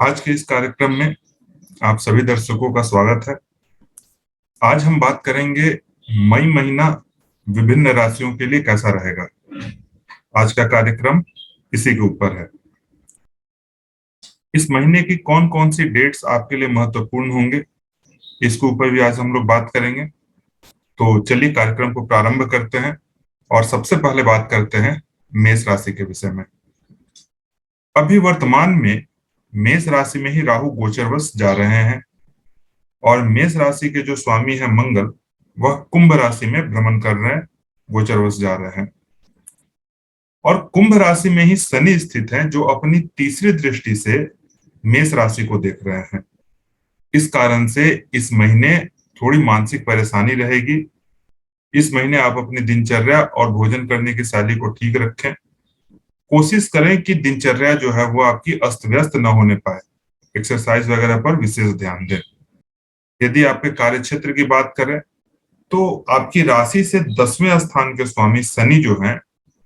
आज के इस कार्यक्रम में आप सभी दर्शकों का स्वागत है। आज हम बात करेंगे मई महीना विभिन्न राशियों के लिए कैसा रहेगा। आज का कार्यक्रम इसी के ऊपर है। इस महीने की कौन कौन सी डेट्स आपके लिए महत्वपूर्ण होंगे, इसके ऊपर भी आज हम लोग बात करेंगे। तो चलिए कार्यक्रम को प्रारंभ करते हैं और सबसे पहले बात करते हैं मेष राशि के विषय में। अभी वर्तमान में मेष राशि में ही राहु गोचरवश जा रहे हैं और मेष राशि के जो स्वामी है मंगल, वह कुंभ राशि में भ्रमण कर रहे हैं, गोचरवश जा रहे हैं। और कुंभ राशि में ही शनि स्थित है, जो अपनी तीसरी दृष्टि से मेष राशि को देख रहे हैं। इस कारण से इस महीने थोड़ी मानसिक परेशानी रहेगी। इस महीने आप अपनी दिनचर्या और भोजन करने की शैली को ठीक रखें। कोशिश करें कि दिनचर्या जो है वो आपकी अस्त व्यस्त न होने पाए। एक्सरसाइज वगैरह पर विशेष ध्यान दें। यदि आपके कार्य क्षेत्र की बात करें तो आपकी राशि से 10वें स्थान के स्वामी शनि जो हैं,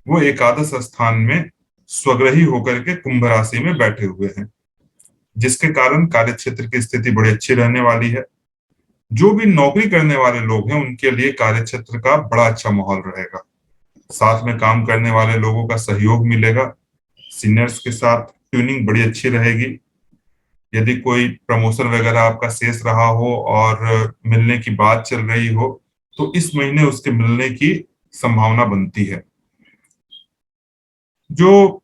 वो एकादश स्थान में स्वग्रही होकर के कुंभ राशि में बैठे हुए हैं, जिसके कारण कार्य क्षेत्र की स्थिति बड़ी अच्छी रहने वाली है। जो भी नौकरी करने वाले लोग हैं उनके लिए कार्य क्षेत्र का बड़ा अच्छा माहौल रहेगा। साथ में काम करने वाले लोगों का सहयोग मिलेगा। सीनियर्स के साथ ट्यूनिंग बड़ी अच्छी रहेगी। यदि कोई प्रमोशन वगैरह आपका शेष रहा हो और मिलने की बात चल रही हो, तो इस महीने उसके मिलने की संभावना बनती है। जो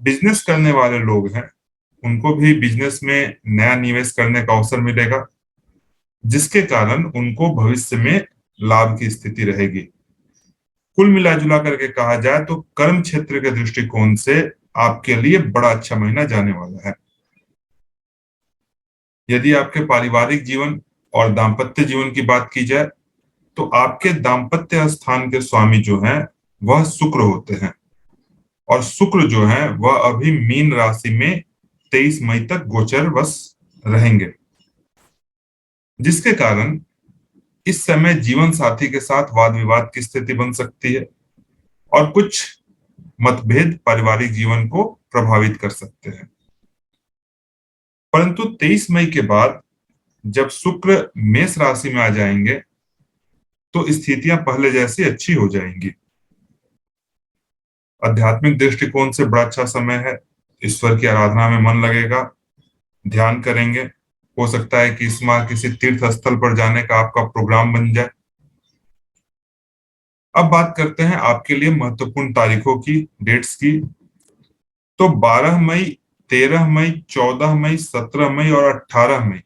बिजनेस करने वाले लोग हैं उनको भी बिजनेस में नया निवेश करने का अवसर मिलेगा, जिसके कारण उनको भविष्य में लाभ की स्थिति रहेगी। कुल मिला जुला करके कहा जाए तो कर्म क्षेत्र के दृष्टिकोण से आपके लिए बड़ा अच्छा महीना जाने वाला है। यदि आपके पारिवारिक जीवन और दाम्पत्य जीवन की बात की जाए तो आपके दाम्पत्य स्थान के स्वामी जो हैं वह शुक्र होते हैं, और शुक्र जो है वह अभी मीन राशि में 23 मई तक गोचरवश रहेंगे, जिसके कारण इस समय जीवन साथी के साथ वाद विवाद की स्थिति बन सकती है और कुछ मतभेद पारिवारिक जीवन को प्रभावित कर सकते हैं। परंतु 23 मई के बाद जब शुक्र मेष राशि में आ जाएंगे तो स्थितियां पहले जैसी अच्छी हो जाएंगी। आध्यात्मिक दृष्टिकोण से बड़ा अच्छा समय है। ईश्वर की आराधना में मन लगेगा, ध्यान करेंगे। हो सकता है कि इस माह किसी तीर्थ स्थल पर जाने का आपका प्रोग्राम बन जाए। अब बात करते हैं आपके लिए महत्वपूर्ण तारीखों की, डेट्स की। तो 12 मई, 13 मई, 14 मई, 17 मई और 18 मई,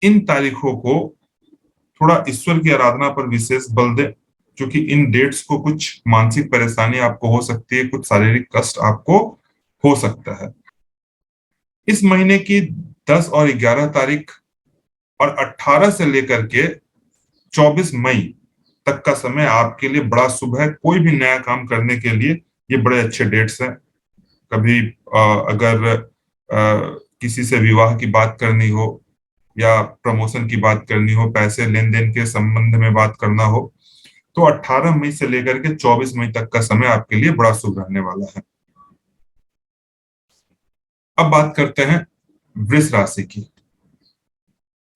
इन तारीखों को थोड़ा ईश्वर की आराधना पर विशेष बल दें, क्योंकि इन डेट्स को कुछ मानसिक परेशानी आपको हो सकती है, कुछ शारीरिक कष्ट आपको हो सकता है। इस महीने की 10 और 11 तारीख और 18 से लेकर के 24 मई तक का समय आपके लिए बड़ा शुभ है। कोई भी नया काम करने के लिए ये बड़े अच्छे डेट्स हैं। कभी अगर किसी से विवाह की बात करनी हो या प्रमोशन की बात करनी हो, पैसे लेन देन के संबंध में बात करना हो, तो 18 मई से लेकर के 24 मई तक का समय आपके लिए बड़ा शुभ रहने वाला है। अब बात करते हैं वृष राशि की।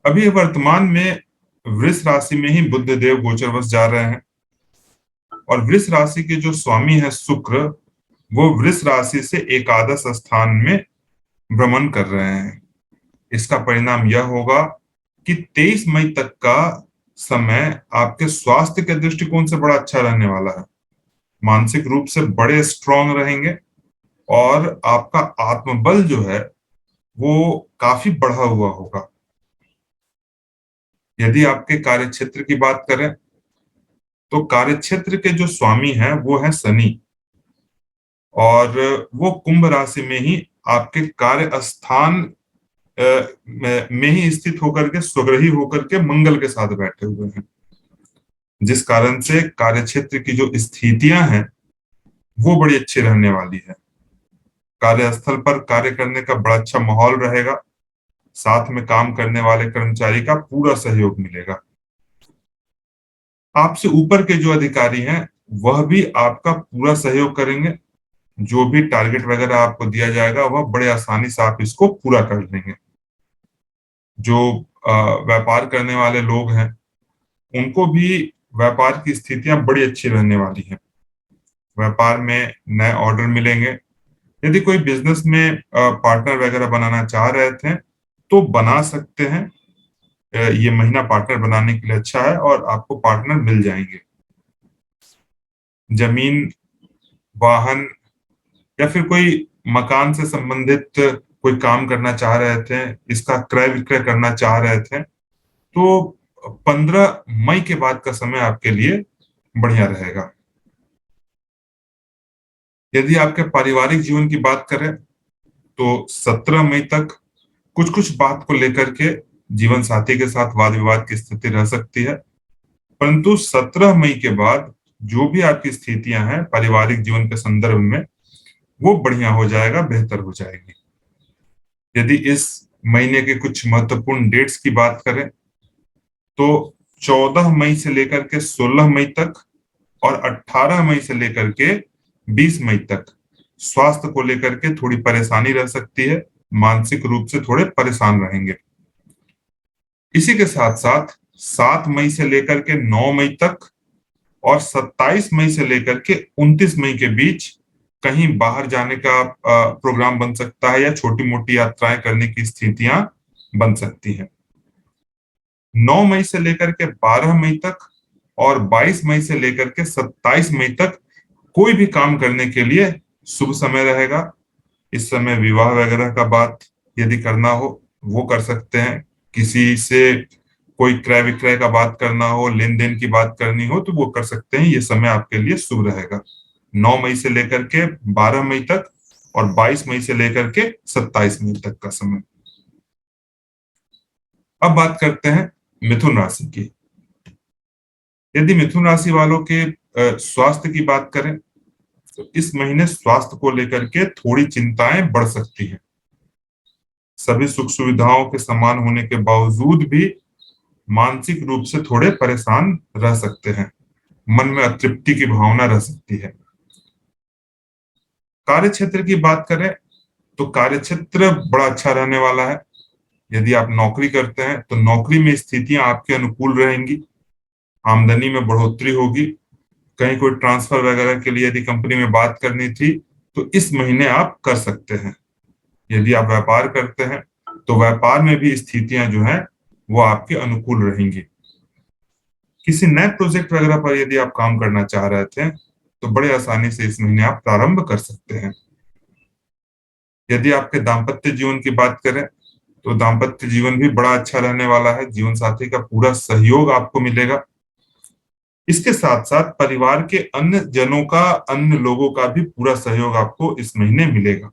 अभी वर्तमान में वृष राशि में ही बुध देव गोचरवश जा रहे हैं और वृष राशि के जो स्वामी है शुक्र, वो वृष राशि से एकादश स्थान में भ्रमण कर रहे हैं। इसका परिणाम यह होगा कि 23 मई तक का समय आपके स्वास्थ्य के दृष्टिकोण से बड़ा अच्छा रहने वाला है। मानसिक रूप से बड़े स्ट्रांग रहेंगे और आपका आत्मबल जो है वो काफी बढ़ा हुआ होगा। यदि आपके कार्य क्षेत्र की बात करें तो कार्य क्षेत्र के जो स्वामी हैं वो है शनि, और वो कुंभ राशि में ही आपके कार्य स्थान में ही स्थित होकर के स्वग्रही होकर के मंगल के साथ बैठे हुए हैं, जिस कारण से कार्य क्षेत्र की जो स्थितियां हैं वो बड़ी अच्छी रहने वाली है। कार्यस्थल पर कार्य करने का बड़ा अच्छा माहौल रहेगा। साथ में काम करने वाले कर्मचारी का पूरा सहयोग मिलेगा। आपसे ऊपर के जो अधिकारी हैं वह भी आपका पूरा सहयोग करेंगे। जो भी टारगेट वगैरह आपको दिया जाएगा वह बड़े आसानी से आप इसको पूरा कर लेंगे। जो व्यापार करने वाले लोग हैं उनको भी व्यापार की स्थितियां बड़ी अच्छी रहने वाली हैं। व्यापार में नए ऑर्डर मिलेंगे। यदि कोई बिजनेस में पार्टनर वगैरह बनाना चाह रहे थे तो बना सकते हैं। ये महीना पार्टनर बनाने के लिए अच्छा है और आपको पार्टनर मिल जाएंगे। जमीन, वाहन या फिर कोई मकान से संबंधित कोई काम करना चाह रहे थे, इसका क्रय विक्रय करना चाह रहे थे, तो 15 मई के बाद का समय आपके लिए बढ़िया रहेगा। यदि आपके पारिवारिक जीवन की बात करें तो 17 मई तक कुछ कुछ बात को लेकर के जीवन साथी के साथ वाद विवाद की स्थिति रह सकती है, परंतु 17 मई के बाद जो भी आपकी स्थितियां हैं पारिवारिक जीवन के संदर्भ में वो बढ़िया हो जाएगा, बेहतर हो जाएगी। यदि इस महीने के कुछ महत्वपूर्ण डेट्स की बात करें तो 14 मई से लेकर के 16 मई तक और 18 मई से लेकर के 20 मई तक स्वास्थ्य को लेकर के थोड़ी परेशानी रह सकती है, मानसिक रूप से थोड़े परेशान रहेंगे। इसी के साथ साथ 7 मई से लेकर के 9 मई तक और 27 मई से लेकर के 29 मई के बीच कहीं बाहर जाने का प्रोग्राम बन सकता है या छोटी मोटी यात्राएं करने की स्थितियां बन सकती हैं। 9 मई से लेकर के 12 मई तक और 22 मई से लेकर के 27 मई तक कोई भी काम करने के लिए शुभ समय रहेगा। इस समय विवाह वगैरह का बात यदि करना हो वो कर सकते हैं। किसी से कोई क्रय विक्रय का बात करना हो, लेन देन की बात करनी हो तो वो कर सकते हैं। ये समय आपके लिए शुभ रहेगा, 9 मई से लेकर के 12 मई तक और 22 मई से लेकर के 27 मई तक का समय। अब बात करते हैं मिथुन राशि की। यदि मिथुन राशि वालों के स्वास्थ्य की बात करें तो इस महीने स्वास्थ्य को लेकर के थोड़ी चिंताएं बढ़ सकती हैं। सभी सुख सुविधाओं के समान होने के बावजूद भी मानसिक रूप से थोड़े परेशान रह सकते हैं। मन में अतृप्ति की भावना रह सकती है। कार्य क्षेत्र की बात करें तो कार्य क्षेत्र बड़ा अच्छा रहने वाला है। यदि आप नौकरी करते हैं तो नौकरी में स्थितियां आपके अनुकूल रहेंगी, आमदनी में बढ़ोतरी होगी। कहीं कोई ट्रांसफर वगैरह के लिए यदि कंपनी में बात करनी थी तो इस महीने आप कर सकते हैं। यदि आप व्यापार करते हैं तो व्यापार में भी स्थितियां जो हैं वो आपके अनुकूल रहेंगी। किसी नए प्रोजेक्ट वगैरह पर यदि आप काम करना चाह रहे थे तो बड़े आसानी से इस महीने आप प्रारंभ कर सकते हैं। यदि आपके दाम्पत्य जीवन की बात करें तो दाम्पत्य जीवन भी बड़ा अच्छा रहने वाला है। जीवन साथी का पूरा सहयोग आपको मिलेगा। इसके साथ साथ परिवार के अन्य जनों का, अन्य लोगों का भी पूरा सहयोग आपको इस महीने मिलेगा।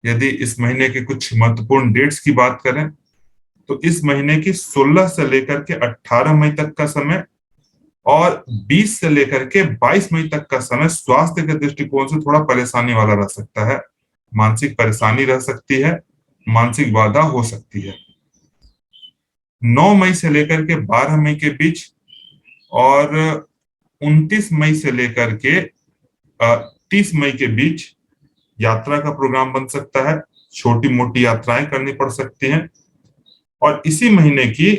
यदि इस महीने के कुछ महत्वपूर्ण डेट्स की बात करें तो इस महीने की 16 से लेकर के 18 मई तक का समय और 20 से लेकर के 22 मई तक का समय स्वास्थ्य के दृष्टिकोण से थोड़ा परेशानी वाला रह सकता है। मानसिक परेशानी रह सकती है, मानसिक बाधा हो सकती है। 9 मई से लेकर के 12 मई के बीच और 29 मई से लेकर के 30 मई के बीच यात्रा का प्रोग्राम बन सकता है। छोटी मोटी यात्राएं करनी पड़ सकती हैं। और इसी महीने की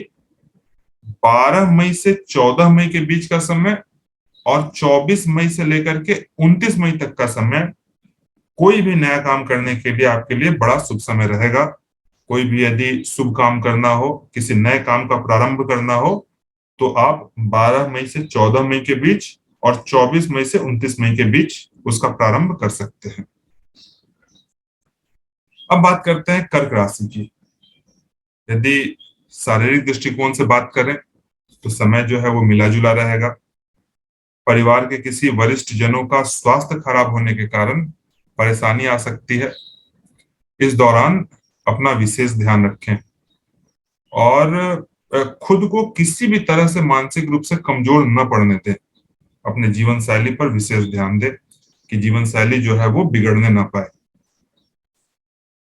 12 मई से 14 मई के बीच का समय और 24 मई से लेकर के 29 मई तक का समय कोई भी नया काम करने के लिए आपके लिए बड़ा शुभ समय रहेगा। कोई भी यदि शुभ काम करना हो, किसी नए काम का प्रारंभ करना हो तो आप 12 मई से 14 मई के बीच और 24 मई से 29 मई के बीच उसका प्रारंभ कर सकते हैं। अब बात करते हैं कर्क राशि की। यदि शारीरिक दृष्टिकोण से बात करें तो समय जो है वो मिला जुला रहेगा। परिवार के किसी वरिष्ठ जनों का स्वास्थ्य खराब होने के कारण परेशानी आ सकती है। इस दौरान अपना विशेष ध्यान रखें और खुद को किसी भी तरह से मानसिक रूप से कमजोर न पड़ने दें। अपने जीवन शैली पर विशेष ध्यान दें कि जीवन शैली जो है वो बिगड़ने ना पाए।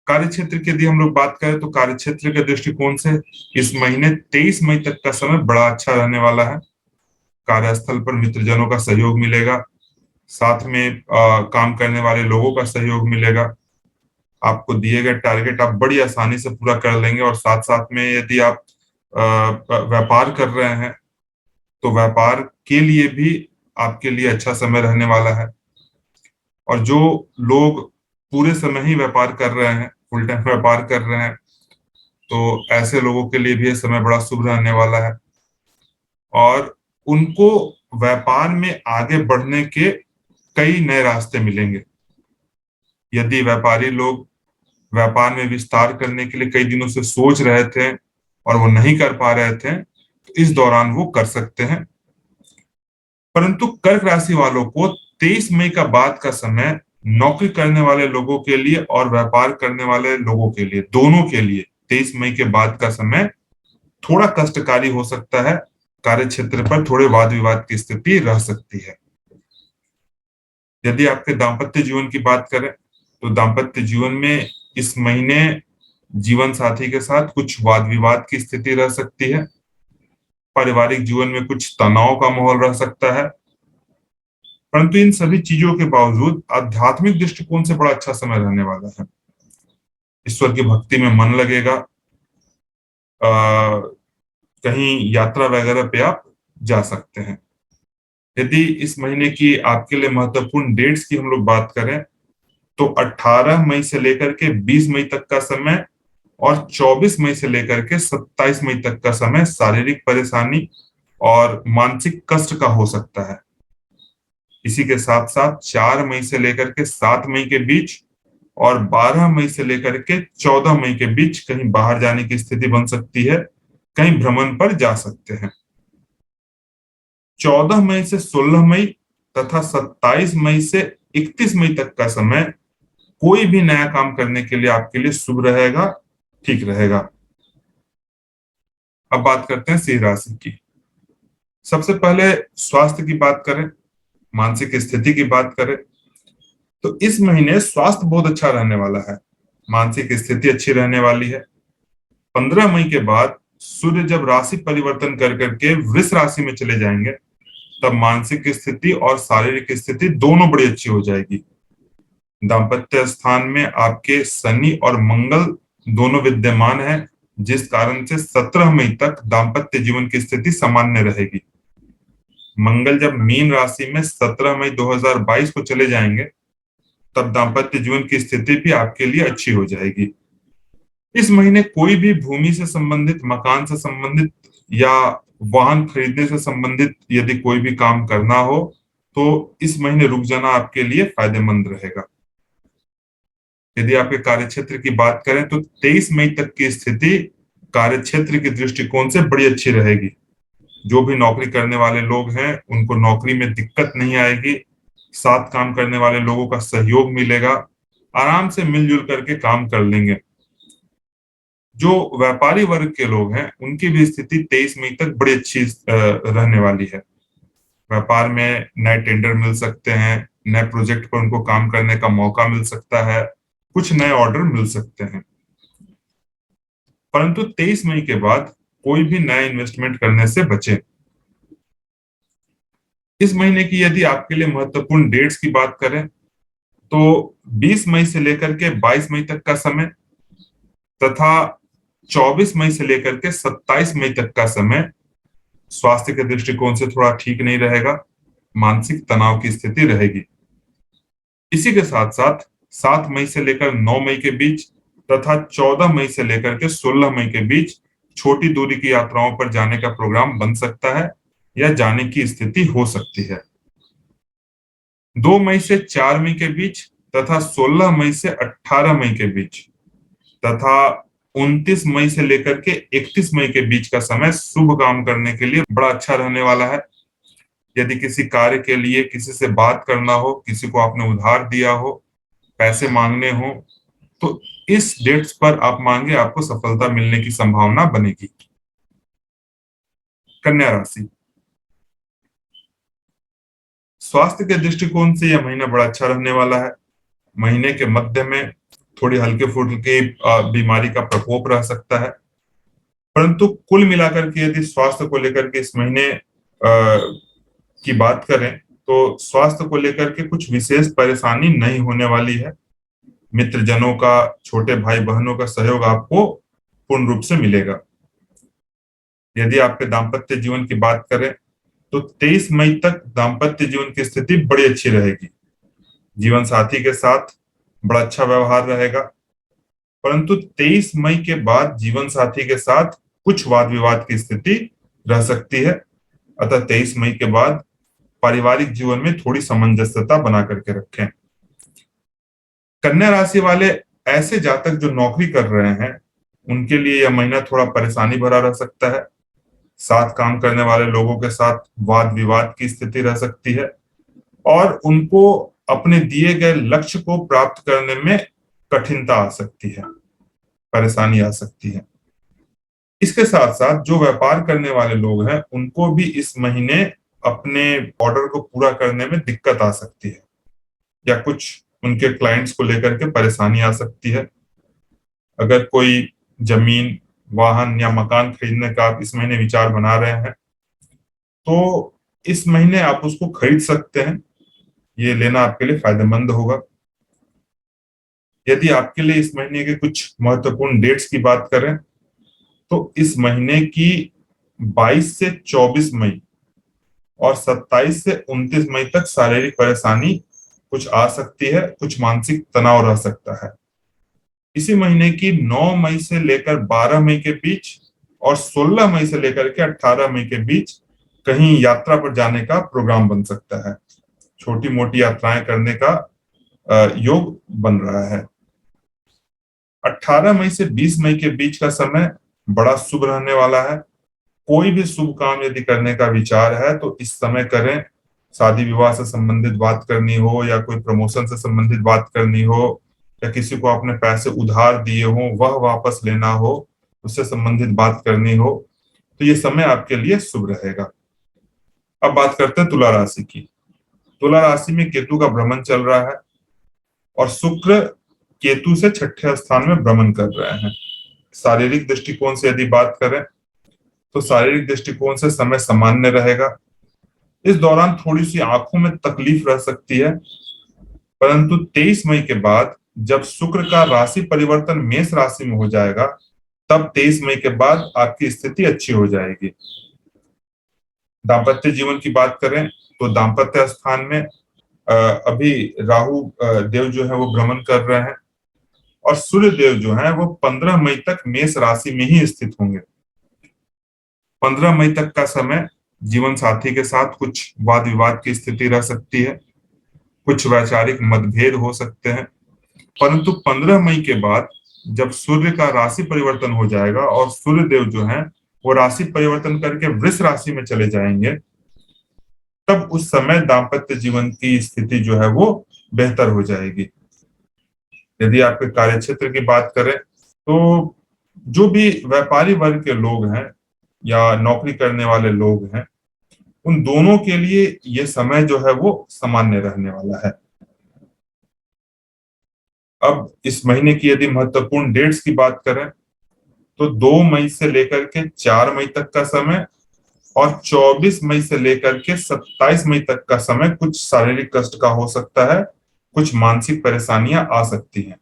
कार्य क्षेत्र की यदि हम लोग बात करें तो कार्य क्षेत्र के दृष्टिकोण से इस महीने 23 मई तक का समय बड़ा अच्छा रहने वाला है। कार्यस्थल पर मित्रजनों का सहयोग मिलेगा। साथ में काम करने वाले लोगों का सहयोग मिलेगा। आपको दिए गए टारगेट आप बड़ी आसानी से पूरा कर लेंगे, और साथ साथ में यदि आप व्यापार कर रहे हैं तो व्यापार के लिए भी आपके लिए अच्छा समय रहने वाला है। और जो लोग पूरे समय ही व्यापार कर रहे हैं, फुल टाइम व्यापार कर रहे हैं, तो ऐसे लोगों के लिए भी ये समय बड़ा शुभ रहने वाला है। और उनको व्यापार में आगे बढ़ने के कई नए रास्ते मिलेंगे। यदि व्यापारी लोग व्यापार में विस्तार करने के लिए कई दिनों से सोच रहे थे और वो नहीं कर पा रहे थे, तो इस दौरान वो कर सकते हैं। परंतु कर्क राशि वालों को 23 मई का बाद का समय नौकरी करने वाले लोगों के लिए और व्यापार करने वाले लोगों के लिए, दोनों के लिए 23 मई के बाद का समय थोड़ा कष्टकारी हो सकता है। कार्य क्षेत्र पर थोड़े वाद विवाद की स्थिति रह सकती है। यदि आपके दाम्पत्य जीवन की बात करें तो दाम्पत्य जीवन में इस महीने जीवन साथी के साथ कुछ वाद विवाद की स्थिति रह सकती है। पारिवारिक जीवन में कुछ तनाव का माहौल रह सकता है। परंतु इन सभी चीजों के बावजूद आध्यात्मिक दृष्टिकोण से बड़ा अच्छा समय रहने वाला है। ईश्वर की भक्ति में मन लगेगा। कहीं यात्रा वगैरह पे आप जा सकते हैं। यदि इस महीने की आपके लिए महत्वपूर्ण डेट्स की हम लोग बात करें तो 18 मई से लेकर के 20 मई तक का समय और 24 मई से लेकर के 27 मई तक का समय शारीरिक परेशानी और मानसिक कष्ट का हो सकता है। इसी के साथ साथ 4 मई से लेकर के 7 मई के बीच और 12 मई से लेकर के 14 मई के बीच कहीं बाहर जाने की स्थिति बन सकती है, कहीं भ्रमण पर जा सकते हैं। 14 मई से 16 मई तथा 27 मई से 31 मई तक का समय कोई भी नया काम करने के लिए आपके लिए शुभ रहेगा, ठीक रहेगा। अब बात करते हैं सिंह राशि की। सबसे पहले स्वास्थ्य की बात करें, मानसिक स्थिति की बात करें तो इस महीने स्वास्थ्य बहुत अच्छा रहने वाला है। मानसिक स्थिति अच्छी रहने वाली है। 15 मई के बाद सूर्य जब राशि परिवर्तन कर करके वृष राशि में चले जाएंगे तब मानसिक स्थिति और शारीरिक स्थिति दोनों बड़ी अच्छी हो जाएगी। दाम्पत्य स्थान में आपके शनि और मंगल दोनों विद्यमान है, जिस कारण से 17 मई तक दाम्पत्य जीवन की स्थिति सामान्य रहेगी। मंगल जब मीन राशि में 17 मई 2022 को चले जाएंगे तब दाम्पत्य जीवन की स्थिति भी आपके लिए अच्छी हो जाएगी। इस महीने कोई भी भूमि से संबंधित, मकान से संबंधित या वाहन खरीदने से संबंधित यदि कोई भी काम करना हो तो इस महीने रुक जाना आपके लिए फायदेमंद रहेगा। यदि आपके कार्यक्षेत्र की बात करें तो 23 मई तक की स्थिति कार्यक्षेत्र के दृष्टिकोण से बड़ी अच्छी रहेगी। जो भी नौकरी करने वाले लोग हैं उनको नौकरी में दिक्कत नहीं आएगी। साथ काम करने वाले लोगों का सहयोग मिलेगा। आराम से मिलजुल करके काम कर लेंगे। जो व्यापारी वर्ग के लोग हैं उनकी भी स्थिति 23 मई तक बड़ी अच्छी रहने वाली है। व्यापार में नए टेंडर मिल सकते हैं, नए प्रोजेक्ट पर उनको काम करने का मौका मिल सकता है, कुछ नए ऑर्डर मिल सकते हैं। परंतु 23 मई के बाद कोई भी नया इन्वेस्टमेंट करने से बचें। इस महीने की यदि आपके लिए महत्वपूर्ण डेट्स की बात करें तो 20 मई से लेकर के 22 मई तक का समय तथा 24 मई से लेकर के 27 मई तक का समय स्वास्थ्य के दृष्टिकोण से थोड़ा ठीक नहीं रहेगा। मानसिक तनाव की स्थिति रहेगी। इसी के साथ साथ 7 मई से लेकर 9 मई के बीच तथा 14 मई से लेकर के 16 मई के बीच छोटी दूरी की यात्राओं पर जाने का प्रोग्राम बन सकता है या जाने की स्थिति हो सकती है। 2 मई से 4 मई के बीच तथा 16 मई से 18 मई के बीच तथा 29 मई से लेकर के 31 मई के बीच का समय शुभ काम करने के लिए बड़ा अच्छा रहने वाला है। यदि किसी कार्य के लिए किसी से बात करना हो, किसी को आपने उधार दिया हो, पैसे मांगने हो, तो इस डेट्स पर आप मांगे, आपको सफलता मिलने की संभावना बनेगी। कन्या राशि, स्वास्थ्य के दृष्टिकोण से यह महीना बड़ा अच्छा रहने वाला है। महीने के मध्य में थोड़ी हल्के फुल्के बीमारी का प्रकोप रह सकता है, परंतु कुल मिलाकर के यदि स्वास्थ्य को लेकर के इस महीने की बात करें तो स्वास्थ्य को लेकर के कुछ विशेष परेशानी नहीं होने वाली है। मित्रजनों का, छोटे भाई बहनों का सहयोग आपको पूर्ण रूप से मिलेगा। यदि आपके दाम्पत्य जीवन की बात करें तो 23 मई तक दाम्पत्य जीवन की स्थिति बड़ी अच्छी रहेगी। जीवन साथी के साथ बड़ा अच्छा व्यवहार रहेगा, परंतु 23 मई के बाद जीवन साथी के साथ कुछ वाद विवाद की स्थिति रह सकती है। अतः 23 मई के बाद पारिवारिक जीवन में थोड़ी सामंजस्यता बना करके रखें। कन्या राशि वाले ऐसे जातक जो नौकरी कर रहे हैं, उनके लिए यह महीना थोड़ा परेशानी भरा रह सकता है। साथ काम करने वाले लोगों के साथ वाद विवाद की स्थिति रह सकती है और उनको अपने दिए गए लक्ष्य को प्राप्त करने में कठिनता आ सकती है, परेशानी आ सकती है। इसके साथ साथ जो व्यापार करने वाले लोग हैं, उनको भी इस महीने अपने ऑर्डर को पूरा करने में दिक्कत आ सकती है या कुछ उनके क्लाइंट्स को लेकर के परेशानी आ सकती है। अगर कोई जमीन, वाहन या मकान खरीदने का आप इस महीने विचार बना रहे हैं तो इस महीने आप उसको खरीद सकते हैं। ये लेना आपके लिए फायदेमंद होगा। यदि आपके लिए इस महीने के कुछ महत्वपूर्ण डेट्स की बात करें तो इस महीने की 22 से 24 मई और 27 से 29 मई तक शारीरिक परेशानी कुछ आ सकती है, कुछ मानसिक तनाव रह सकता है। इसी महीने की 9 मई से लेकर 12 मई के बीच और 16 मई से लेकर के 18 मई के बीच कहीं यात्रा पर जाने का प्रोग्राम बन सकता है। छोटी मोटी यात्राएं करने का योग बन रहा है। 18 मई से 20 मई के बीच का समय बड़ा शुभ रहने वाला है। कोई भी शुभ काम यदि करने का विचार है तो इस समय करें। शादी विवाह से संबंधित बात करनी हो या कोई प्रमोशन से संबंधित बात करनी हो या किसी को आपने पैसे उधार दिए हो वह वापस लेना हो, उससे संबंधित बात करनी हो, तो ये समय आपके लिए शुभ रहेगा। अब बात करते हैं तुला राशि की। तुला राशि में केतु का भ्रमण चल रहा है और शुक्र केतु से छठे स्थान में भ्रमण कर रहे हैं। शारीरिक दृष्टिकोण से यदि बात करें तो शारीरिक दृष्टिकोण से समय सामान्य रहेगा। इस दौरान थोड़ी सी आंखों में तकलीफ रह सकती है, परंतु 23 मई के बाद जब शुक्र का राशि परिवर्तन मेष राशि में हो जाएगा, तब 23 मई के बाद आपकी स्थिति अच्छी हो जाएगी। दाम्पत्य जीवन की बात करें तो दाम्पत्य स्थान में अभी राहु देव जो है वो भ्रमण कर रहे हैं और सूर्य देव जो है वो 15 मई तक मेष राशि में ही स्थित होंगे। 15 मई तक का समय जीवन साथी के साथ कुछ वाद विवाद की स्थिति रह सकती है, कुछ वैचारिक मतभेद हो सकते हैं, परंतु 15 मई के बाद जब सूर्य का राशि परिवर्तन हो जाएगा और सूर्य देव जो है वो राशि परिवर्तन करके वृष राशि में चले जाएंगे, तब उस समय दाम्पत्य जीवन की स्थिति जो है वो बेहतर हो जाएगी। यदि आपके कार्य क्षेत्र की बात करें तो जो भी व्यापारी वर्ग के लोग हैं या नौकरी करने वाले लोग हैं, उन दोनों के लिए ये समय जो है वो सामान्य रहने वाला है। अब इस महीने की यदि महत्वपूर्ण डेट्स की बात करें तो 2 मई से लेकर के 4 मई तक का समय और 24 मई से लेकर के 27 मई तक का समय कुछ शारीरिक कष्ट का हो सकता है, कुछ मानसिक परेशानियां आ सकती हैं।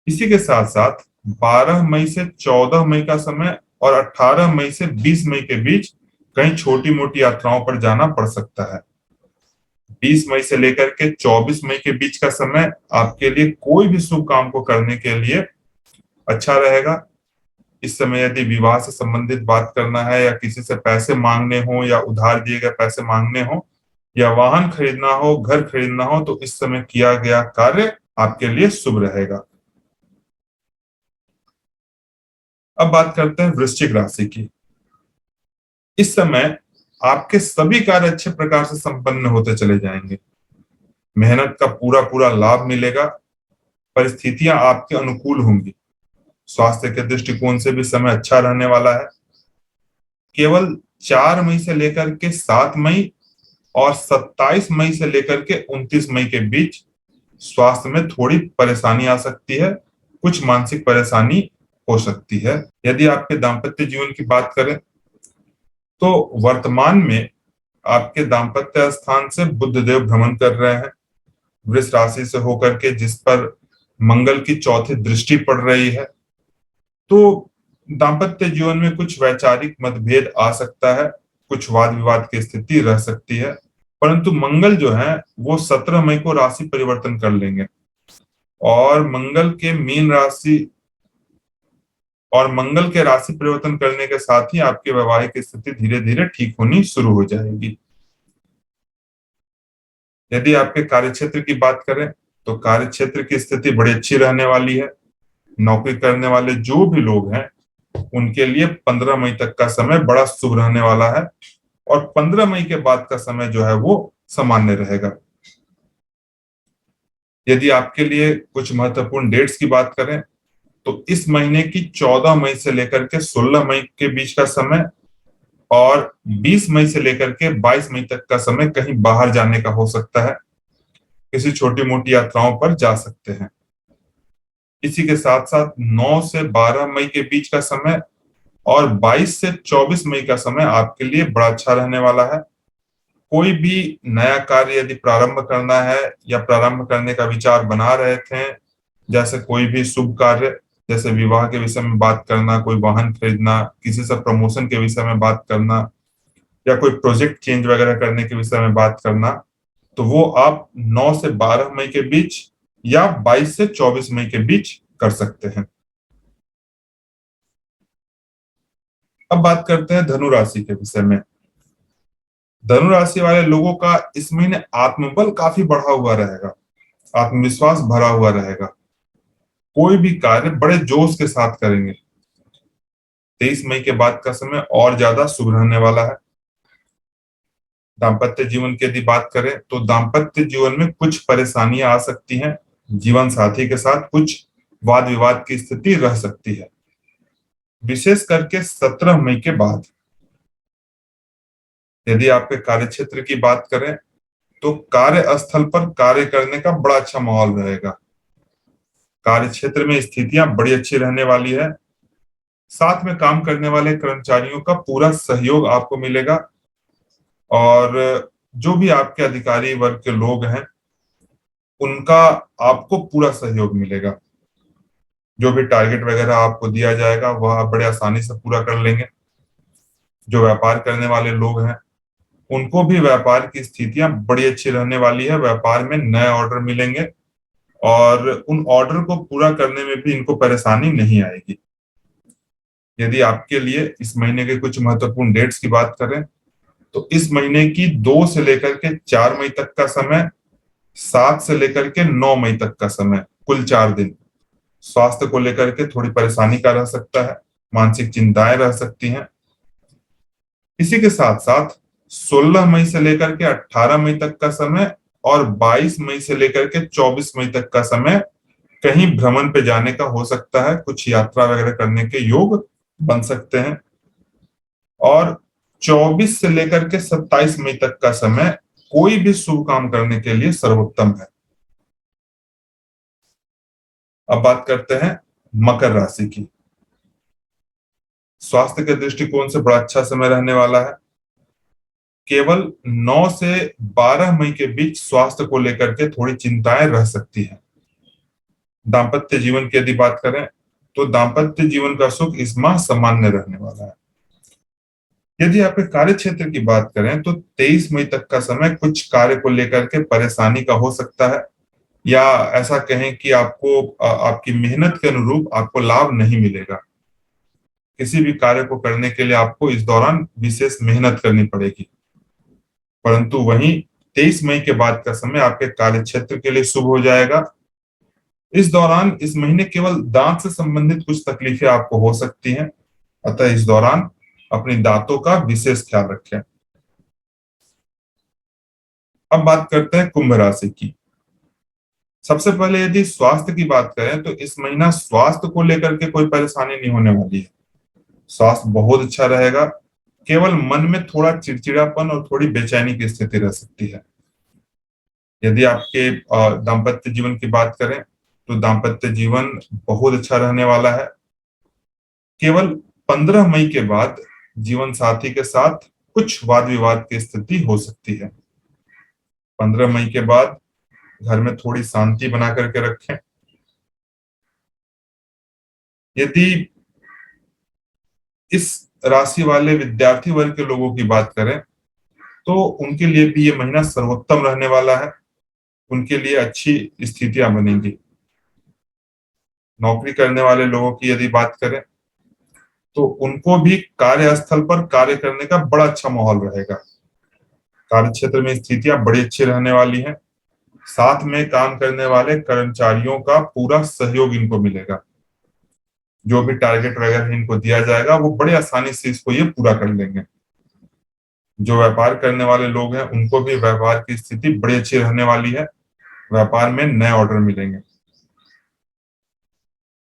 इसी के साथ साथ 12 मई से 14 मई का समय और 18 मई से 20 मई के बीच कहीं छोटी मोटी यात्राओं पर जाना पड़ सकता है। 20 मई से लेकर के 24 मई के बीच का समय आपके लिए कोई भी शुभ काम को करने के लिए अच्छा रहेगा। इस समय यदि विवाह से संबंधित बात करना है या किसी से पैसे मांगने हो या उधार दिए गए पैसे मांगने हो या वाहन खरीदना हो, घर खरीदना हो, तो इस समय किया गया कार्य आपके लिए शुभ रहेगा। अब बात करते हैं वृश्चिक राशि की। इस समय आपके सभी कार्य अच्छे प्रकार से संपन्न होते चले जाएंगे। मेहनत का पूरा पूरा लाभ मिलेगा। परिस्थितियां आपके अनुकूल होंगी। स्वास्थ्य के दृष्टिकोण से भी समय अच्छा रहने वाला है। केवल 4 मई से लेकर के 7 मई और 27 मई से लेकर के 29 मई के बीच स्वास्थ्य में थोड़ी परेशानी आ सकती है, कुछ मानसिक परेशानी हो सकती है। यदि आपके दाम्पत्य जीवन की बात करें तो वर्तमान में आपके दाम्पत्य स्थान से बुध देव भ्रमण कर रहे हैं वृष राशि से होकर के, जिस पर मंगल की चौथी दृष्टि पड़ रही है। तो दाम्पत्य जीवन में कुछ वैचारिक मतभेद आ सकता है, कुछ वाद विवाद की स्थिति रह सकती है, परंतु मंगल जो है वो 17 मई को राशि परिवर्तन कर लेंगे और मंगल के राशि परिवर्तन करने के साथ ही आपकी वैवाहिक स्थिति धीरे धीरे ठीक होनी शुरू हो जाएगी। यदि आपके कार्यक्षेत्र की बात करें तो कार्यक्षेत्र की स्थिति बड़ी अच्छी रहने वाली है। नौकरी करने वाले जो भी लोग हैं उनके लिए 15 मई तक का समय बड़ा शुभ रहने वाला है और 15 मई के बाद का समय जो है वो सामान्य रहेगा। यदि आपके लिए कुछ महत्वपूर्ण डेट्स की बात करें तो इस महीने की 14 मई से लेकर के 16 मई के बीच का समय और 20 मई से लेकर के 22 मई तक का समय कहीं बाहर जाने का हो सकता है, किसी छोटी मोटी यात्राओं पर जा सकते हैं। इसी के साथ साथ 9 से 12 मई के बीच का समय और 22 से 24 मई का समय आपके लिए बड़ा अच्छा रहने वाला है। कोई भी नया कार्य यदि प्रारंभ करना है या प्रारंभ करने का विचार बना रहे थे, जैसे कोई भी शुभ कार्य, जैसे विवाह के विषय में बात करना, कोई वाहन खरीदना, किसी से प्रमोशन के विषय में बात करना या कोई प्रोजेक्ट चेंज वगैरह करने के विषय में बात करना, तो वो आप 9 से 12 मई के बीच या 22 से 24 मई के बीच कर सकते हैं। अब बात करते हैं धनु राशि के विषय में। धनु राशि वाले लोगों का इस महीने आत्मबल काफी बढ़ा हुआ रहेगा, आत्मविश्वास भरा हुआ रहेगा, कोई भी कार्य बड़े जोश के साथ करेंगे। 23 मई के बाद का समय और ज्यादा शुभ रहने वाला है। दाम्पत्य जीवन की यदि बात करें तो दाम्पत्य जीवन में कुछ परेशानियां आ सकती हैं, जीवन साथी के साथ कुछ वाद विवाद की स्थिति रह सकती है, विशेष करके 17 मई के बाद। यदि आपके कार्य क्षेत्र की बात करें तो कार्य स्थल पर कार्य करने का बड़ा अच्छा माहौल रहेगा। कार्य क्षेत्र में स्थितियां बड़ी अच्छी रहने वाली है। साथ में काम करने वाले कर्मचारियों का पूरा सहयोग आपको मिलेगा और जो भी आपके अधिकारी वर्ग के लोग हैं उनका आपको पूरा सहयोग मिलेगा। जो भी टारगेट वगैरह आपको दिया जाएगा वह आप बड़े आसानी से पूरा कर लेंगे। जो व्यापार करने वाले लोग हैं उनको भी व्यापार की स्थितियां बड़ी अच्छी रहने वाली है। व्यापार में नए ऑर्डर मिलेंगे और उन ऑर्डर को पूरा करने में भी इनको परेशानी नहीं आएगी। यदि आपके लिए इस महीने के कुछ महत्वपूर्ण डेट्स की बात करें तो इस महीने की 2 से लेकर के 4 मई तक का समय, 7 से लेकर के 9 मई तक का समय, कुल 4 दिन स्वास्थ्य को लेकर के थोड़ी परेशानी का रह सकता है, मानसिक चिंताएं रह सकती हैं। इसी के साथ साथ 16 मई से लेकर के 18 मई तक का समय और 22 मई से लेकर के 24 मई तक का समय कहीं भ्रमण पे जाने का हो सकता है, कुछ यात्रा वगैरह करने के योग बन सकते हैं। और 24 से लेकर के 27 मई तक का समय कोई भी शुभ काम करने के लिए सर्वोत्तम है। अब बात करते हैं मकर राशि की। स्वास्थ्य के दृष्टिकोण से बड़ा अच्छा समय रहने वाला है। केवल 9 से 12 मई के बीच स्वास्थ्य को लेकर के थोड़ी चिंताएं रह सकती हैं। दाम्पत्य जीवन की यदि बात करें तो दाम्पत्य जीवन का सुख इस माह सामान्य रहने वाला है। यदि आपके कार्य क्षेत्र की बात करें तो 23 मई तक का समय कुछ कार्य को लेकर के परेशानी का हो सकता है, या ऐसा कहें कि आपको आपकी मेहनत के अनुरूप आपको लाभ नहीं मिलेगा। किसी भी कार्य को करने के लिए आपको इस दौरान विशेष मेहनत करनी पड़ेगी, परंतु वहीं 23 मई के बाद का समय आपके कार्य क्षेत्र के लिए शुभ हो जाएगा। इस दौरान इस महीने केवल दांत से संबंधित कुछ तकलीफें आपको हो सकती हैं, अतः इस दौरान अपनी दांतों का विशेष ख्याल रखें। अब बात करते हैं कुंभ राशि की। सबसे पहले यदि स्वास्थ्य की बात करें तो इस महीना स्वास्थ्य को लेकर के कोई परेशानी नहीं होने वाली है। स्वास्थ्य बहुत अच्छा रहेगा, केवल मन में थोड़ा चिड़चिड़ापन और थोड़ी बेचैनी की स्थिति रह सकती है। यदि आपके दाम्पत्य जीवन की बात करें तो दाम्पत्य जीवन बहुत अच्छा रहने वाला है। केवल 15 मई के बाद जीवन साथी के साथ कुछ वाद विवाद की स्थिति हो सकती है। 15 मई के बाद घर में थोड़ी शांति बना करके रखें। यदि इस राशि वाले विद्यार्थी वर्ग के लोगों की बात करें तो उनके लिए भी ये महीना सर्वोत्तम रहने वाला है। उनके लिए अच्छी स्थितियां बनेंगी। नौकरी करने वाले लोगों की यदि बात करें तो उनको भी कार्यस्थल पर कार्य करने का बड़ा अच्छा माहौल रहेगा। कार्य क्षेत्र में स्थितियां बड़ी अच्छी रहने वाली हैं। साथ में काम करने वाले कर्मचारियों का पूरा सहयोग इनको मिलेगा। जो भी टारगेट वगैरह इनको दिया जाएगा वो बड़े आसानी से इसको ये पूरा कर लेंगे। जो व्यापार करने वाले लोग हैं उनको भी व्यापार की स्थिति बड़ी अच्छी रहने वाली है। व्यापार में नए ऑर्डर मिलेंगे।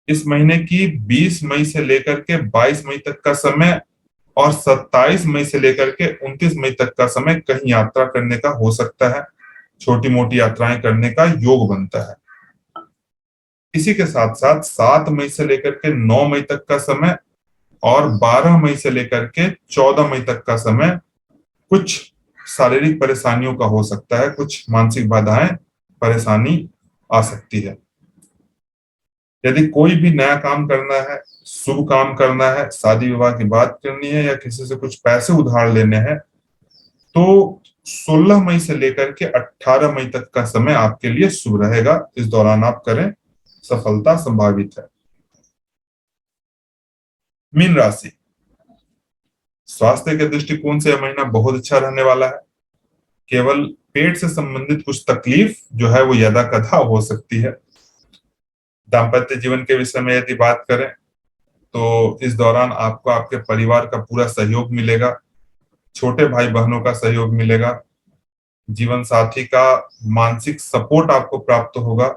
इस महीने की 20 मई से लेकर के 22 मई तक का समय और 27 मई से लेकर के 29 मई तक का समय कहीं यात्रा करने का हो सकता है। छोटी मोटी यात्राएं करने का योग बनता है। इसी के साथ साथ 7 मई से लेकर के 9 मई तक का समय और 12 मई से लेकर के 14 मई तक का समय कुछ शारीरिक परेशानियों का हो सकता है। कुछ मानसिक बाधाएं, परेशानी आ सकती है। यदि कोई भी नया काम करना है, शुभ काम करना है, शादी विवाह की बात करनी है या किसी से कुछ पैसे उधार लेने हैं तो 16 मई से लेकर के 18 मई तक का समय आपके लिए शुभ रहेगा। इस दौरान आप करें, सफलता संभावित है। मीन राशि, स्वास्थ्य के दृष्टिकोण से यह महीना बहुत अच्छा रहने वाला है। केवल पेट से संबंधित कुछ तकलीफ जो है वो यदा कदा हो सकती है। दाम्पत्य जीवन के विषय में यदि बात करें तो इस दौरान आपको आपके परिवार का पूरा सहयोग मिलेगा। छोटे भाई बहनों का सहयोग मिलेगा। जीवन साथी का मानसिक सपोर्ट आपको प्राप्त होगा।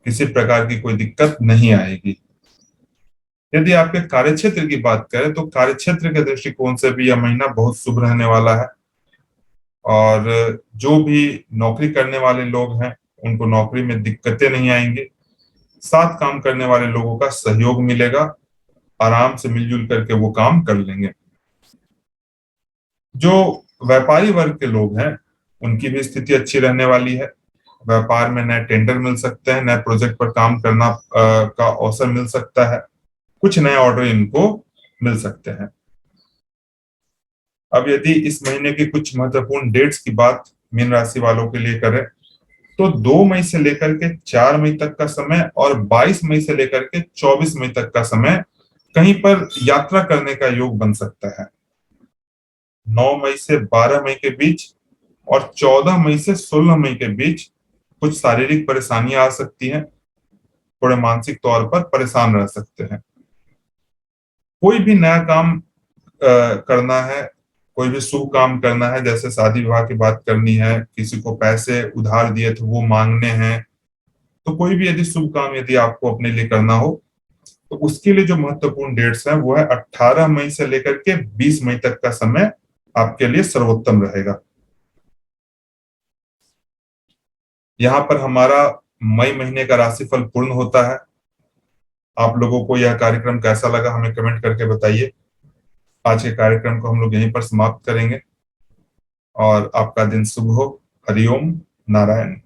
किसी प्रकार की कोई दिक्कत नहीं आएगी। यदि आपके कार्यक्षेत्र की बात करें तो कार्यक्षेत्र के दृष्टिकोण से भी यह महीना बहुत शुभ रहने वाला है। और जो भी नौकरी करने वाले लोग हैं उनको नौकरी में दिक्कतें नहीं आएंगी। साथ काम करने वाले लोगों का सहयोग मिलेगा। आराम से मिलजुल करके वो काम कर लेंगे। जो व्यापारी वर्ग के लोग हैं उनकी भी स्थिति अच्छी रहने वाली है। व्यापार में नए टेंडर मिल सकते हैं। नए प्रोजेक्ट पर काम करना का अवसर मिल सकता है। कुछ नए ऑर्डर इनको मिल सकते हैं। अब यदि इस महीने की कुछ महत्वपूर्ण डेट्स की बात मीन राशि वालों के लिए करें तो 2 मई से लेकर के 4 मई तक का समय और 22 मई से लेकर के 24 मई तक का समय कहीं पर यात्रा करने का योग बन सकता है। 9 मई से 12 मई के बीच और 14 मई से 16 मई के बीच कुछ शारीरिक परेशानियां आ सकती हैं। थोड़े मानसिक तौर पर परेशान रह सकते हैं। कोई भी नया काम करना है, कोई भी शुभ काम करना है, जैसे शादी विवाह की बात करनी है, किसी को पैसे उधार दिए थे वो मांगने हैं, तो कोई भी यदि शुभ काम यदि आपको अपने लिए करना हो तो उसके लिए जो महत्वपूर्ण डेट्स हैं वो है 18 मई से लेकर के 20 मई तक का समय आपके लिए सर्वोत्तम रहेगा। यहाँ पर हमारा मई महीने का राशिफल पूर्ण होता है। आप लोगों को यह कार्यक्रम कैसा लगा हमें कमेंट करके बताइए। आज के कार्यक्रम को हम लोग यहीं पर समाप्त करेंगे और आपका दिन शुभ हो। हरिओम नारायण।